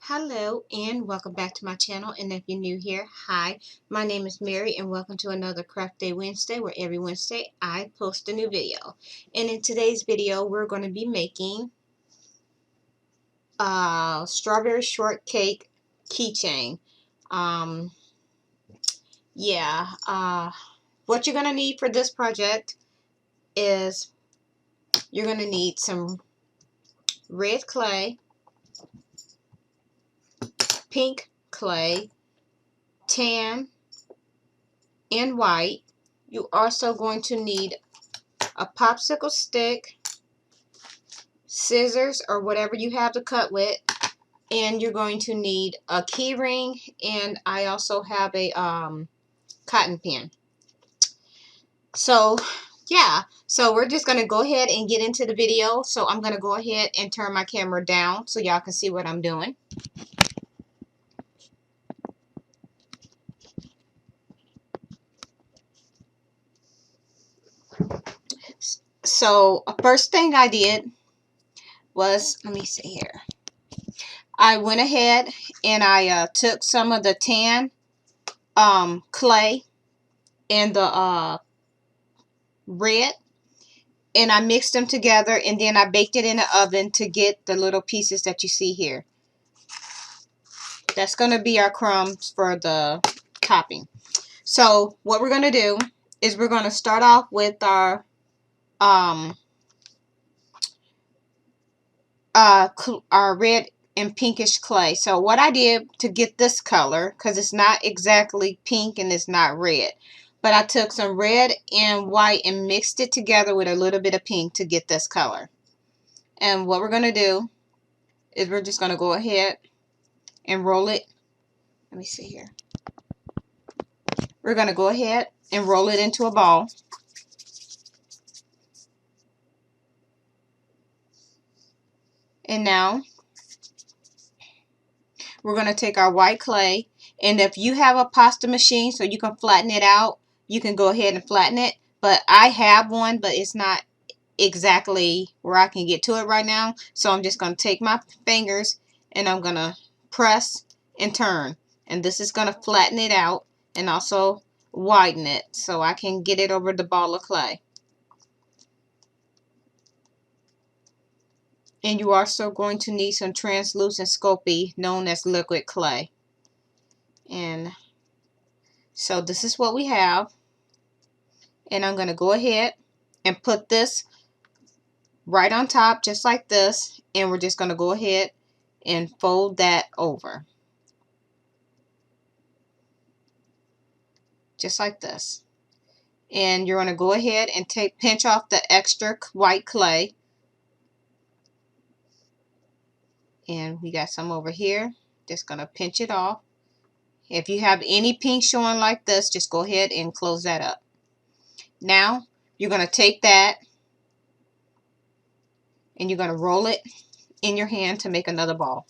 Hello and welcome back to my channel, and if you're new here, hi, my name is Mary and welcome to another Craft Day Wednesday, where every Wednesday I post a new video. And in today's video we're going to be making a strawberry shortcake keychain. um yeah what you're going to need for this project is you're going to need some red clay, pink clay, tan, and white. You're also going to need a popsicle stick, scissors or whatever you have to cut with, and you're going to need a key ring, and I also have a cotton pin. So yeah, so we're just going to go ahead and get into the video. So I'm going to go ahead and turn my camera down so y'all can see what I'm doing. So first thing I did was, let me see here, I went ahead and I took some of the tan clay and the red, and I mixed them together, and then I baked it in the oven to get the little pieces that you see here. That's going to be our crumbs for the topping. So what we're going to do is we're going to start off with our red and pinkish clay. So what I did to get this color, because it's not exactly pink and it's not red, but I took some red and white and mixed it together with a little bit of pink to get this color. And what we're going to do is we're just going to go ahead and roll it. Let me see here. We're going to go ahead and roll it into a ball. And now we're going to take our white clay, and if you have a pasta machine so you can flatten it out, you can go ahead and flatten it. But I have one, but it's not exactly where I can get to it right now. So I'm just going to take my fingers and I'm going to press and turn. And this is going to flatten it out and also widen it so I can get it over the ball of clay. And you are also going to need some translucent Sculpey, known as liquid clay. And so this is what we have. And I'm going to go ahead and put this right on top, just like this. And we're just going to go ahead and fold that over. Just like this. And you're going to go ahead and pinch off the extra white clay. And we got some over here. Just going to pinch it off. If you have any pink showing like this, just go ahead and close that up. Now you're going to take that and you're going to roll it in your hand to make another ball.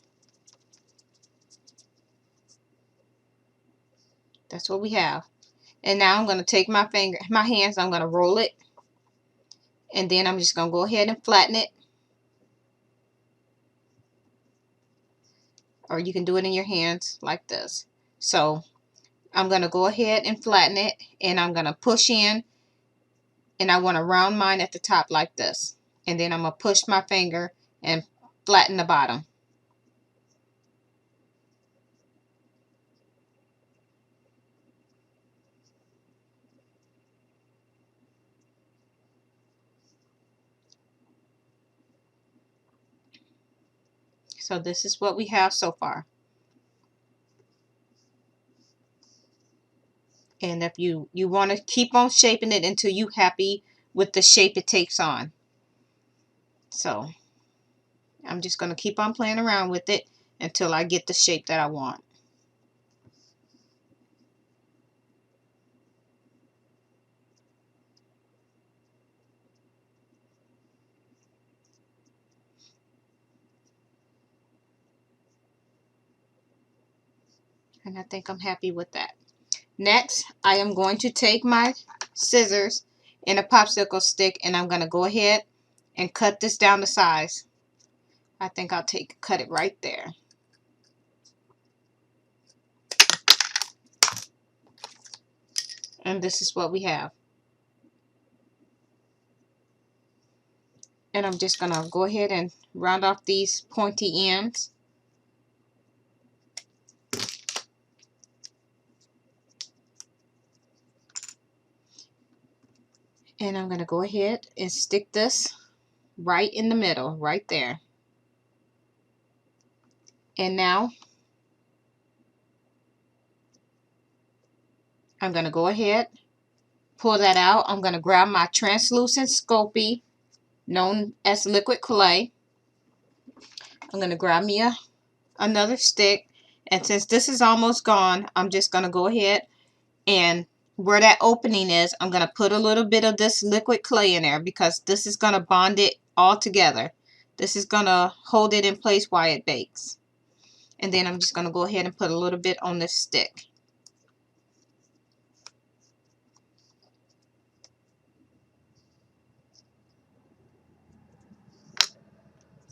That's what we have. And now I'm going to take my hands, I'm going to roll it, and then I'm just going to go ahead and flatten it. Or you can do it in your hands like this. So I'm going to go ahead and flatten it, and I'm going to push in, and I want to round mine at the top like this. And then I'm going to push my finger and flatten the bottom. So this is what we have so far. And if you want to keep on shaping it until you're happy with the shape it takes on. So I'm just going to keep on playing around with it until I get the shape that I want. And I think I'm happy with that. Next, I am going to take my scissors and a popsicle stick, and I'm going to go ahead and cut this down to size. I think I'll cut it right there. And this is what we have. And I'm just going to go ahead and round off these pointy ends. And I'm going to go ahead and stick this right in the middle, right there. And now I'm going to go ahead, pull that out. I'm going to grab my translucent Sculpey, known as liquid clay. I'm going to grab me another stick. And since this is almost gone, I'm just going to go ahead and where that opening is, I'm going to put a little bit of this liquid clay in there because this is going to bond it all together. This is going to hold it in place while it bakes. And then I'm just going to go ahead and put a little bit on this stick.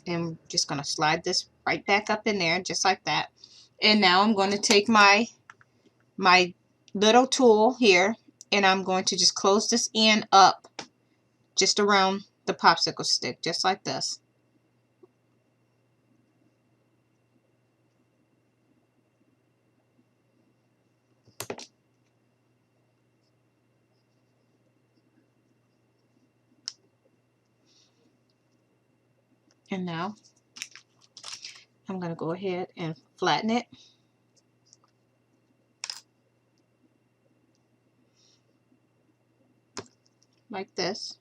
And I'm just going to slide this right back up in there just like that. And now I'm going to take my little tool here and I'm going to just close this end up just around the popsicle stick, just like this. And now I'm going to go ahead and flatten it. Like this.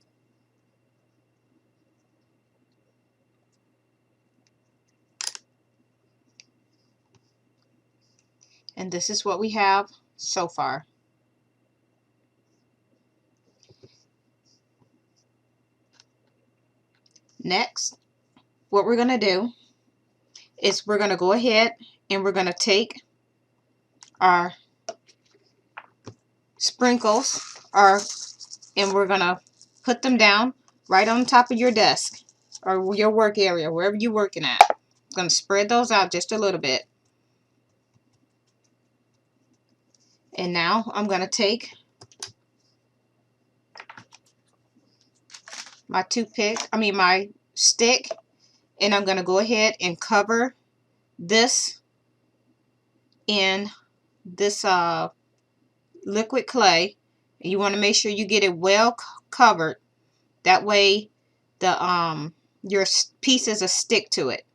And this is what we have so far. Next, what we're going to do is we're going to go ahead and we're going to take our sprinkles and we're going to put them down right on top of your desk or your work area, wherever you're working at. I'm going to spread those out just a little bit. And now I'm going to take my my stick, and I'm going to go ahead and cover this in this liquid clay. You want to make sure you get it well covered. That way the your pieces will stick to it.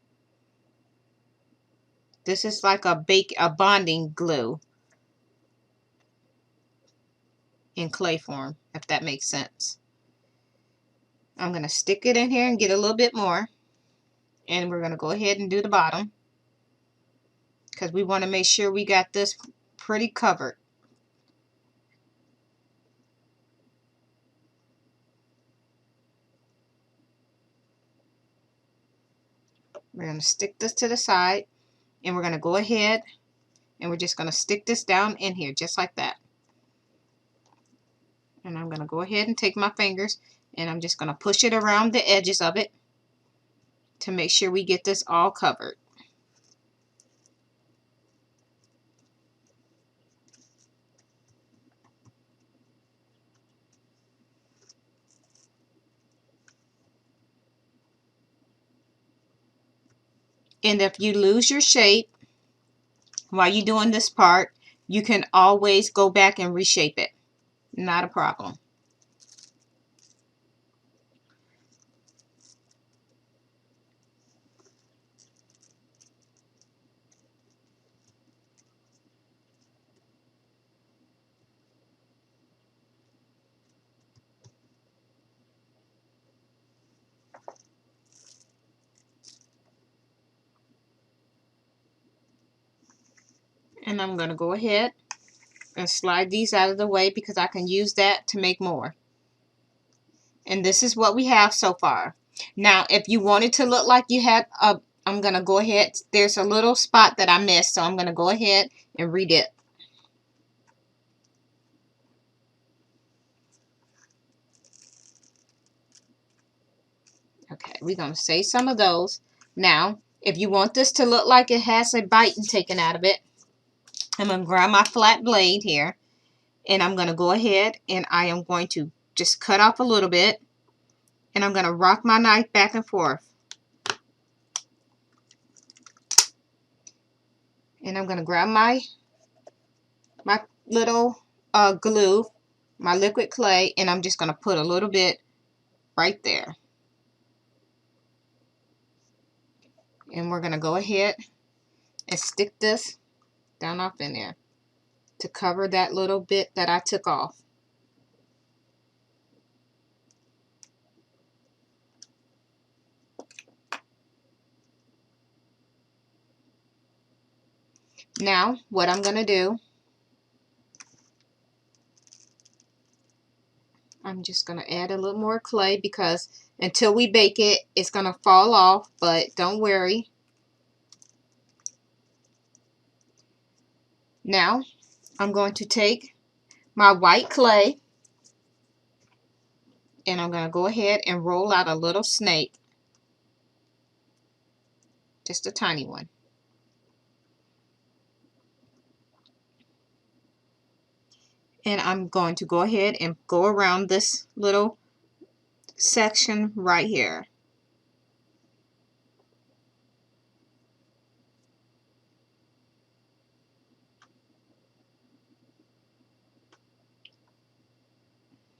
This is like a bonding glue in clay form, if that makes sense. I'm going to stick it in here and get a little bit more. And we're going to go ahead and do the bottom, because we want to make sure we got this pretty covered. We're going to stick this to the side, and we're going to go ahead and we're just going to stick this down in here just like that. And I'm going to go ahead and take my fingers and I'm just going to push it around the edges of it to make sure we get this all covered. And if you lose your shape while you're doing this part, you can always go back and reshape it. Not a problem. And I'm going to go ahead and slide these out of the way because I can use that to make more. And this is what we have so far. Now, if you want it to look like you had a, I'm going to go ahead. There's a little spot that I missed, so I'm going to go ahead and redip. Okay, we're going to save some of those. Now, if you want this to look like it has a bite taken out of it, I'm going to grab my flat blade here, And I'm going to go ahead and I am going to just cut off a little bit, and I'm going to rock my knife back and forth. And I'm going to grab my little glue, my liquid clay, and I'm just going to put a little bit right there. And we're going to go ahead and stick this down off in there to cover that little bit that I took off. Now, what I'm going to do, I'm just going to add a little more clay because until we bake it, it's going to fall off, but don't worry. Now, I'm going to take my white clay and I'm going to go ahead and roll out a little snake, just a tiny one. And I'm going to go ahead and go around this little section right here.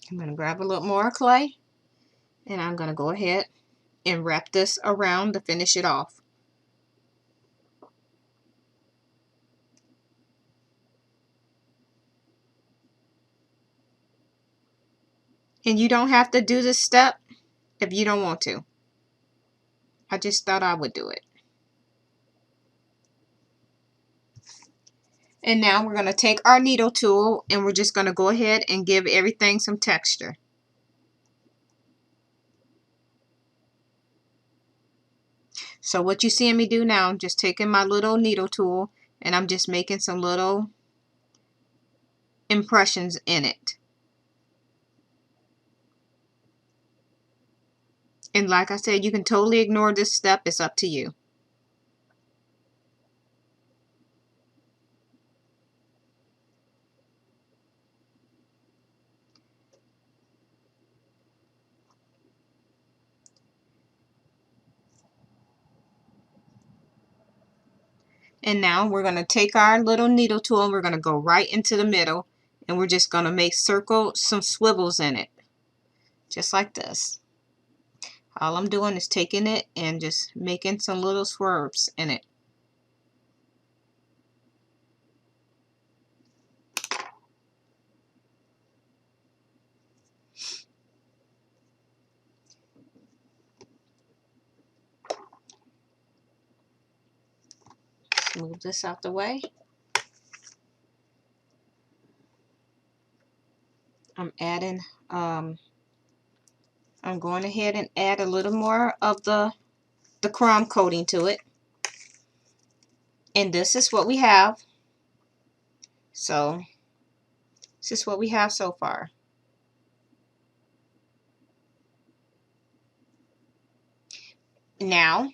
I'm going to grab a little more clay and I'm going to go ahead and wrap this around to finish it off. And you don't have to do this step if you don't want to. I just thought I would do it. And now we're going to take our needle tool and we're just going to go ahead and give everything some texture. So what you seeing me do now, I'm just taking my little needle tool and I'm just making some little impressions in it. And like I said, you can totally ignore this step. It's up to you. And now we're going to take our little needle tool and we're going to go right into the middle and we're just going to make some swivels in it. Just like this. All I'm doing is taking it and just making some little swerves in it. Move this out the way. I'm going ahead and add a little more of the crumb coating to it. And this is what we have. So this is what we have so far. Now,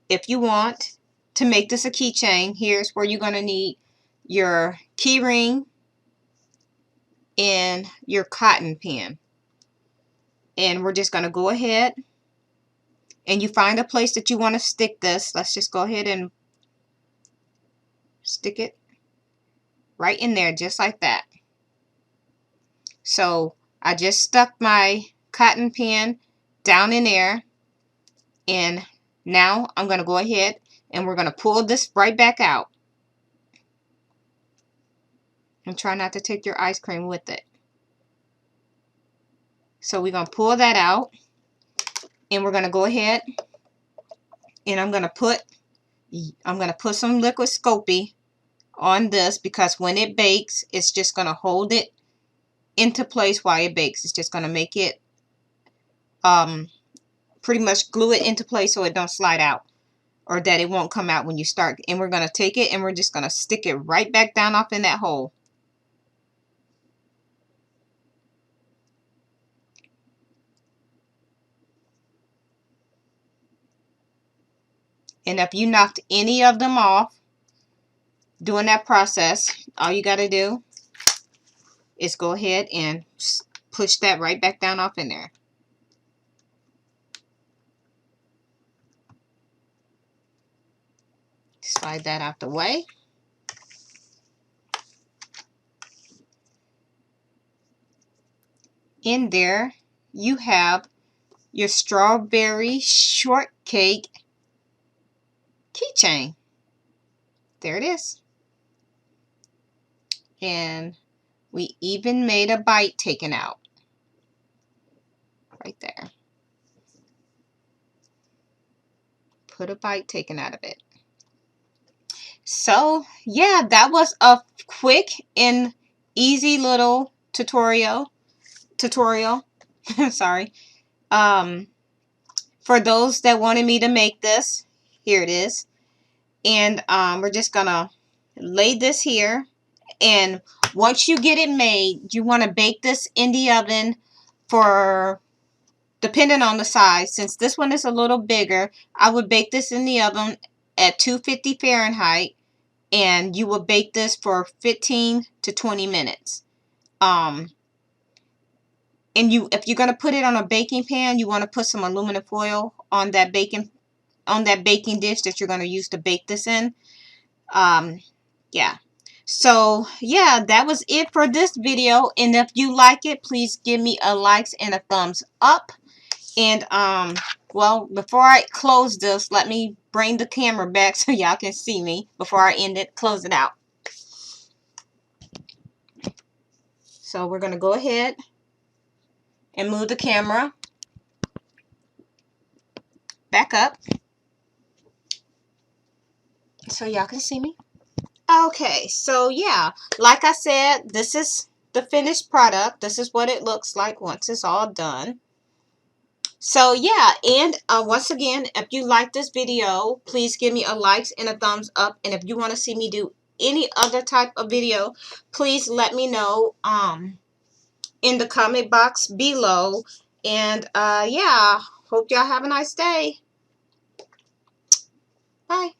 if you want to make this a keychain, here's where you're going to need your key ring and your cotton pin. And we're just going to go ahead and you find a place that you want to stick this. Let's just go ahead and stick it right in there, just like that. So I just stuck my cotton pin down in there, and now I'm going to go ahead and we're going to pull this right back out. And try not to take your ice cream with it. So we're going to pull that out, and we're going to go ahead and I'm going to put some liquid Scoopy on this because when it bakes, it's just going to hold it into place while it bakes. It's just going to make it pretty much glue it into place so it don't slide out, or that it won't come out when you start. And we're going to take it and we're just going to stick it right back down off in that hole. And if you knocked any of them off doing that process, all you got to do is go ahead and push that right back down off in there. Slide that out the way. In there, you have your strawberry shortcake keychain. There it is. And we even made a bite taken out. Right there. Put a bite taken out of it. So, yeah, that was a quick and easy little tutorial. Sorry. For those that wanted me to make this, here it is. And we're just gonna lay this here. And once you get it made, you want to bake this in the oven for, depending on the size. Since this one is a little bigger, I would bake this in the oven at 250 Fahrenheit. And you will bake this for 15 to 20 minutes. And if you're gonna put it on a baking pan, you want to put some aluminum foil on that baking dish that you're gonna use to bake this in. Yeah. So yeah, that was it for this video. And if you like it, please give me a like and a thumbs up. And well, before I close this, let me bring the camera back so y'all can see me before I end it, close it out. So we're going to go ahead and move the camera back up so y'all can see me. Okay, so yeah, like I said, this is the finished product. This is what it looks like once it's all done. So yeah, and once again, if you like this video, please give me a like and a thumbs up. And if you want to see me do any other type of video, please let me know in the comment box below. And yeah, hope y'all have a nice day. Bye.